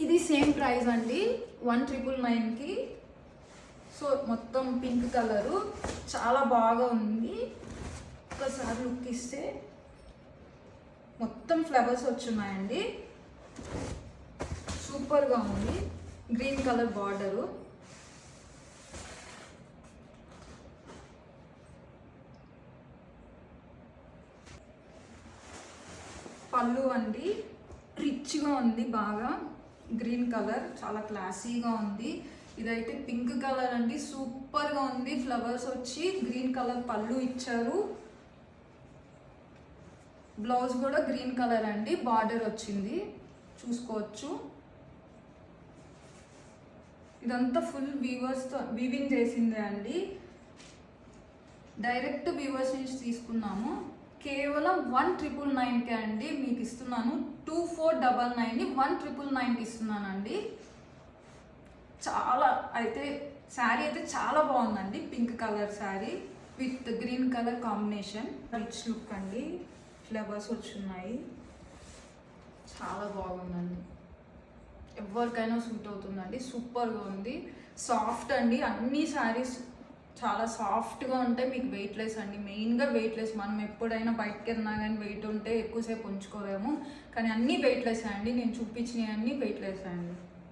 ఇది same price అండి 1999కి. So మొత్తం పింక్ కలరు చాలా బాగా ఉంది. ఒకసారి లుక్ ఇస్తే మొత్తం ఫ్లవర్స్ వచ్చున్నాయండి. సూపర్గా ఉంది. Green colour border. పళ్ళు అండి రిచ్గా ఉంది, బాగా గ్రీన్ కలర్ చాలా క్లాసీగా ఉంది. ఇదైతే పింక్ కలర్ అండి, సూపర్గా ఉంది. ఫ్లవర్స్ వచ్చి గ్రీన్ కలర్ పళ్ళు ఇచ్చారు. బ్లౌజ్ కూడా గ్రీన్ కలర్ అండి, బార్డర్ వచ్చింది చూసుకోవచ్చు. ఇదంతా ఫుల్ వీవింగ్ చేసిందే అండి. డైరెక్ట్ వీవర్స్ నుంచి తీసుకున్నాము. కేవలం 1999కే అండి మీకు ఇస్తున్నాను. 2499ని 1999కి ఇస్తున్నానండి. చాలా అయితే శారీ అయితే చాలా బాగుందండి. Pink colour sari with green colour combination. Rich look అండి, ఫ్లవర్స్ వచ్చున్నాయి. చాలా బాగుందండి, ఎవరికైనా సూట్ అవుతుందండి. సూపర్గా ఉంది, సాఫ్ట్ అండి. అన్ని శారీస్ చాలా సాఫ్ట్గా ఉంటాయి. మీకు వెయిట్లెస్ అండి, మెయిన్గా వెయిట్లెస్. మనం ఎప్పుడైనా బయటకు వెళ్ళినా కానీ వెయిట్ ఉంటే ఎక్కువసేపు ఉంచుకోలేము, కానీ అన్నీ వెయిట్లెస్ అండి. నేను చూపించినవి అన్నీ వెయిట్లెస్ అండి.